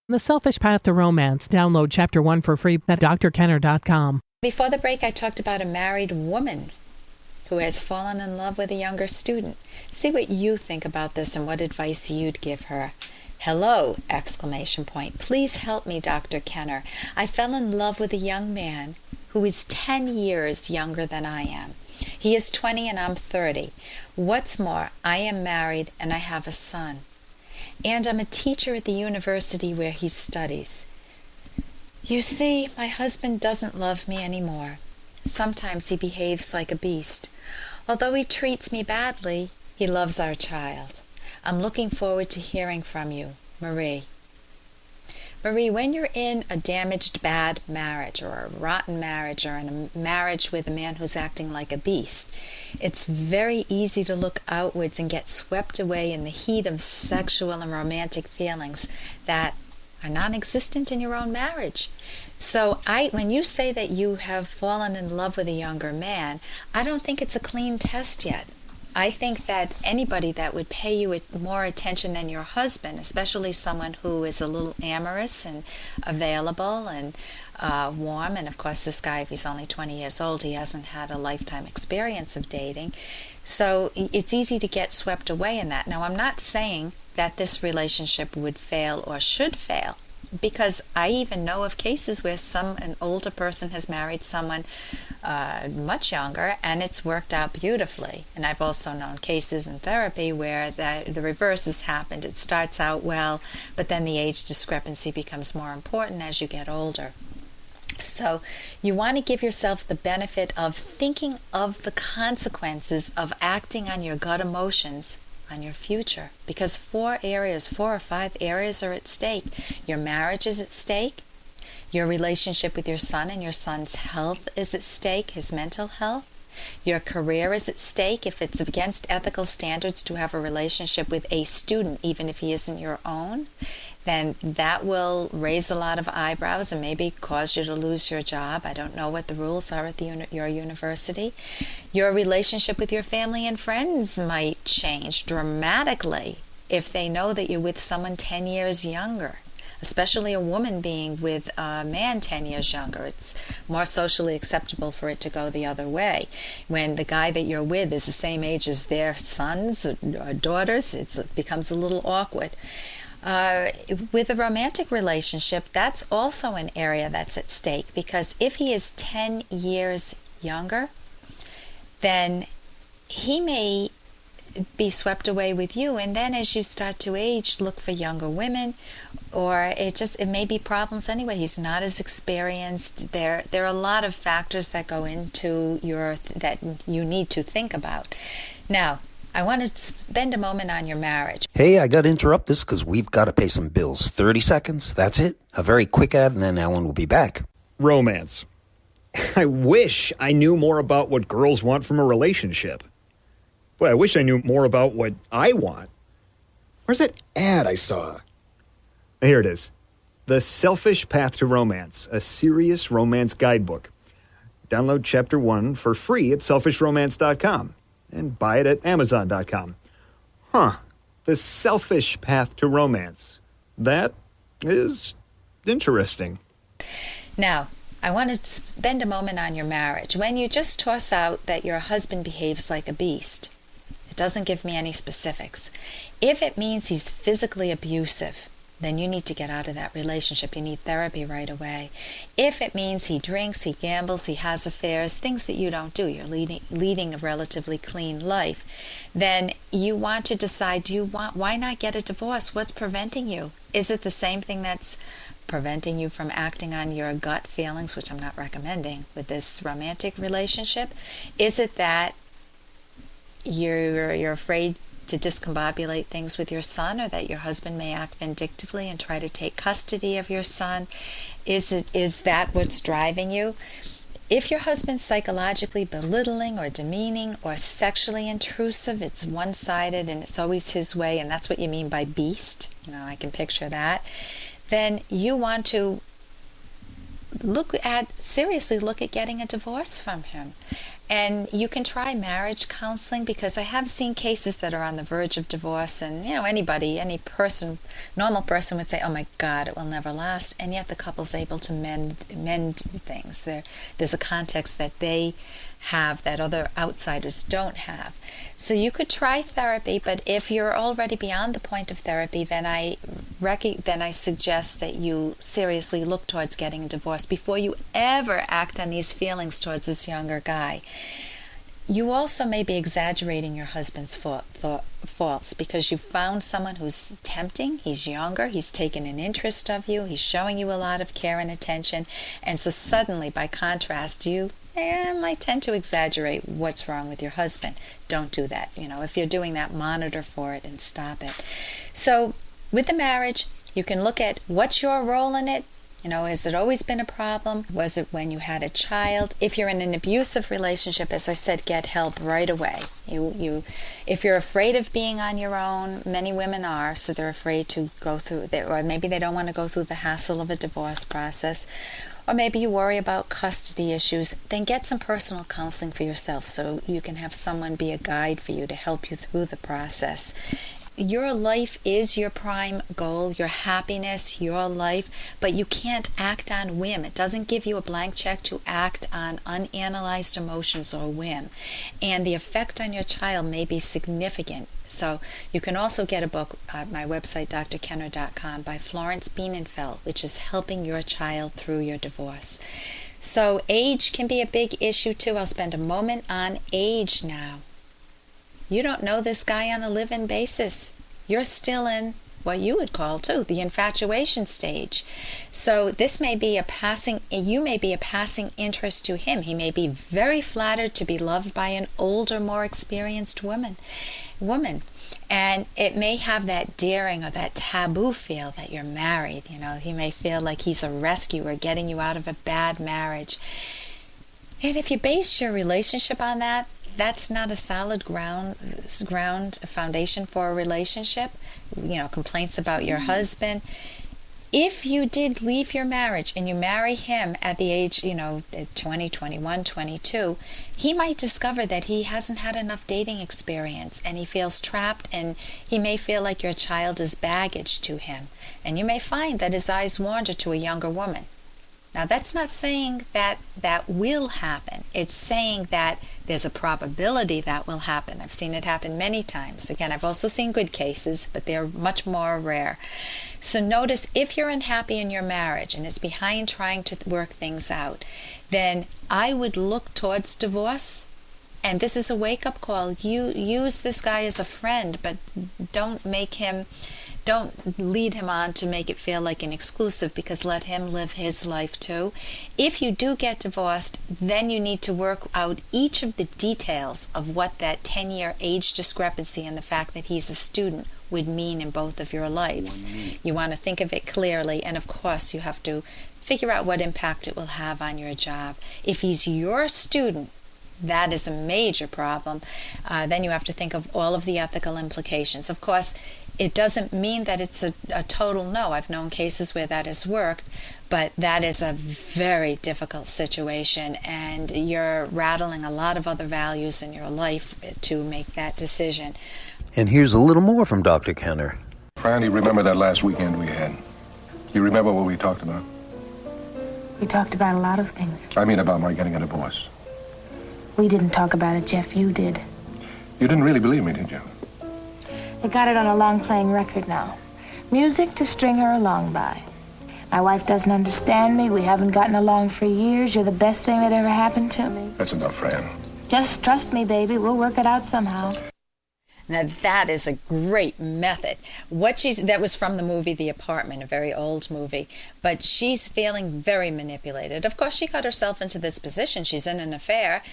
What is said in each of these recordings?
The Selfish Path to Romance. Download Chapter 1 for free at drkenner.com. Before the break, I talked about a married woman who has fallen in love with a younger student. See what you think about this and what advice you'd give her. Hello! Exclamation point. Please help me, Dr. Kenner. I fell in love with a young man who is 10 years younger than I am. He is 20 and I'm 30. What's more, I am married and I have a son. And I'm a teacher at the university where he studies. You see, my husband doesn't love me anymore. Sometimes he behaves like a beast. Although he treats me badly, he loves our child. I'm looking forward to hearing from you, Marie. Marie, when you're in a damaged, bad marriage or a rotten marriage or in a marriage with a man who's acting like a beast, it's very easy to look outwards and get swept away in the heat of sexual and romantic feelings that are non-existent in your own marriage. So when you say that you have fallen in love with a younger man, I don't think it's a clean test yet. I think that anybody that would pay you more attention than your husband, especially someone who is a little amorous and available and warm, and of course this guy, if he's only 20 years old, he hasn't had a lifetime experience of dating. So it's easy to get swept away in that. Now, I'm not saying that this relationship would fail or should fail, because I even know of cases where an older person has married someone much younger, and it's worked out beautifully. And I've also known cases in therapy where the reverse has happened. It starts out well, but then the age discrepancy becomes more important as you get older. So you want to give yourself the benefit of thinking of the consequences of acting on your gut emotions on your future, because 4 or 5 areas are at stake. Your marriage is at stake. Your relationship with your son and your son's health is at stake, his mental health. Your career is at stake. If it's against ethical standards to have a relationship with a student, even if he isn't your own, then that will raise a lot of eyebrows and maybe cause you to lose your job. I don't know what the rules are at your university. Your relationship with your family and friends might change dramatically if they know that you're with someone 10 years younger. Especially a woman being with a man 10 years younger. It's more socially acceptable for it to go the other way. When the guy that you're with is the same age as their sons or daughters, it becomes a little awkward. With a romantic relationship, that's also an area that's at stake, because if he is 10 years younger, then he may be swept away with you, and then as you start to age, look for younger women, or it may be problems anyway. He's not as experienced. There are a lot of factors that go into that you need to think about. Now, I want to spend a moment on your marriage. Hey, I got to interrupt this because we've got to pay some bills. 30 seconds, that's it. A very quick ad, and then Ellen will be back. Romance. I wish I knew more about what girls want from a relationship. Boy, I wish I knew more about what I want. Where's that ad I saw? Here it is. The Selfish Path to Romance, a serious romance guidebook. Download Chapter 1 for free at selfishromance.com and buy it at amazon.com. The Selfish Path to Romance. That is interesting. Now, I want to spend a moment on your marriage. When you just toss out that your husband behaves like a beast, it doesn't give me any specifics. If it means he's physically abusive, then you need to get out of that relationship. You need therapy right away. If it means he drinks, he gambles, he has affairs, things that you don't do, you're leading a relatively clean life, then you want to decide, why not get a divorce? What's preventing you? Is it the same thing that's preventing you from acting on your gut feelings, which I'm not recommending with this romantic relationship? Is it that you're afraid to discombobulate things with your son, or that your husband may act vindictively and try to take custody of your son? Is that what's driving you? If your husband's psychologically belittling or demeaning or sexually intrusive, it's one-sided and it's always his way, and that's what you mean by beast, I can picture that, then you want to seriously look at getting a divorce from him. And you can try marriage counseling, because I have seen cases that are on the verge of divorce, and anybody, any person, normal person would say, oh my God, it will never last, and yet the couple's able to mend things. There's a context that they have that other outsiders don't have. So you could try therapy, but if you're already beyond the point of therapy, then I suggest that you seriously look towards getting a divorce before you ever act on these feelings towards this younger guy. You also may be exaggerating your husband's faults, because you found someone who's tempting. He's younger, he's taken an interest of you, he's showing you a lot of care and attention, and so suddenly, by contrast, you might tend to exaggerate what's wrong with your husband. Don't do that. If you're doing that, monitor for it and stop it. So with the marriage, you can look at what's your role in it. Has it always been a problem? Was it when you had a child? If you're in an abusive relationship, as I said, get help right away. If you're afraid of being on your own, many women are, so they're afraid to go through, or maybe they don't want to go through the hassle of a divorce process, or maybe you worry about custody issues, then get some personal counseling for yourself so you can have someone be a guide for you to help you through the process. Your life is your prime goal, your happiness, your life, but you can't act on whim. It doesn't give you a blank check to act on unanalyzed emotions or whim. And the effect on your child may be significant. So you can also get a book at my website, drkenner.com, by Florence Bienenfeld, which is helping your child through your divorce. So age can be a big issue too. I'll spend a moment on age now. You don't know this guy on a live-in basis. You're still in what you would call, too, the infatuation stage. So this may be you may be a passing interest to him. He may be very flattered to be loved by an older, more experienced woman. And it may have that daring or that taboo feel that you're married. He may feel like he's a rescuer getting you out of a bad marriage. And if you base your relationship on that, that's not a solid ground foundation for a relationship. Complaints about your husband. If you did leave your marriage and you marry him at the age, 20, 21, 22, he might discover that he hasn't had enough dating experience and he feels trapped, and he may feel like your child is baggage to him. And you may find that his eyes wander to a younger woman. Now, that's not saying that that will happen. It's saying that there's a probability that will happen. I've seen it happen many times. Again, I've also seen good cases, but they're much more rare. So notice, if you're unhappy in your marriage and it's behind trying to work things out, then I would look towards divorce. And this is a wake-up call. You use this guy as a friend, but don't lead him on to make it feel like an exclusive, because let him live his life too. If you do get divorced, then you need to work out each of the details of what that 10-year age discrepancy and the fact that he's a student would mean in both of your lives. You want to think of it clearly, and of course you have to figure out what impact it will have on your job. If he's your student, that is a major problem. Then you have to think of all of the ethical implications. Of course, it doesn't mean that it's a total no. I've known cases where that has worked, but that is a very difficult situation, and you're rattling a lot of other values in your life to make that decision. And here's a little more from Dr. Kenner. Fran, you remember that last weekend we had? You remember what we talked about? We talked about a lot of things. I mean about my getting a divorce. We didn't talk about it, Jeff. You did. You didn't really believe me, did you? They got it on a long-playing record now. Music to string her along by. My wife doesn't understand me. We haven't gotten along for years. You're the best thing that ever happened to me. That's enough, Fran. Just trust me, baby. We'll work it out somehow. Now that is a great method. That was from the movie The Apartment, a very old movie, but she's feeling very manipulated. Of course, she got herself into this position. She's in an affair,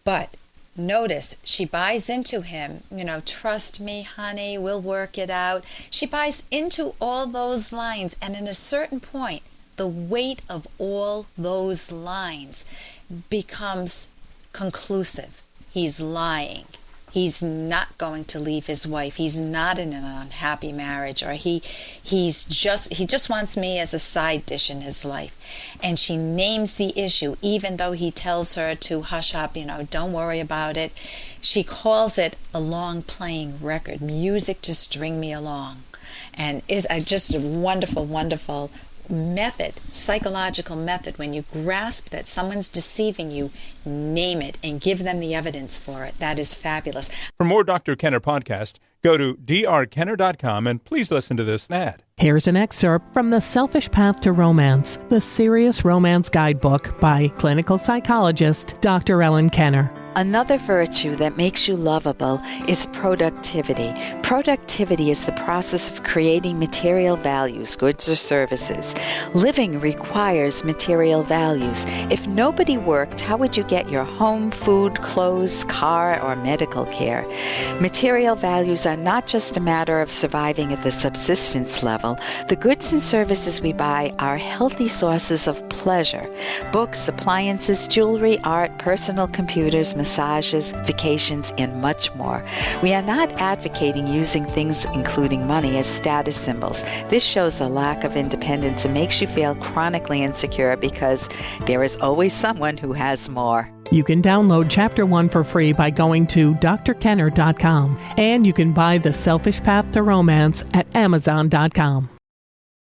but notice she buys into him, trust me, honey, we'll work it out. She buys into all those lines, and at a certain point, the weight of all those lines becomes conclusive. He's lying. He's not going to leave his wife. He's not in an unhappy marriage, or he just wants me as a side dish in his life. And she names the issue, even though he tells her to hush up, don't worry about it. She calls it a long playing record, music to string me along. And is just a wonderful, wonderful method, psychological method. When you grasp that someone's deceiving you, name it and give them the evidence for it. That is fabulous. For more Dr. Kenner podcast, go to drkenner.com and please listen to this ad. Here's an excerpt from The Selfish Path to Romance, the Serious Romance Guidebook by clinical psychologist Dr. Ellen Kenner. Another virtue that makes you lovable is productivity. Productivity is the process of creating material values, goods or services. Living requires material values. If nobody worked, how would you get your home, food, clothes, car, or medical care? Material values are not just a matter of surviving at the subsistence level. The goods and services we buy are healthy sources of pleasure. Books, appliances, jewelry, art, personal computers, massages, vacations, and much more. We are not advocating using things, including money, as status symbols. This shows a lack of independence and makes you feel chronically insecure because there is always someone who has more. You can download Chapter 1 for free by going to drkenner.com, and you can buy The Selfish Path to Romance at amazon.com.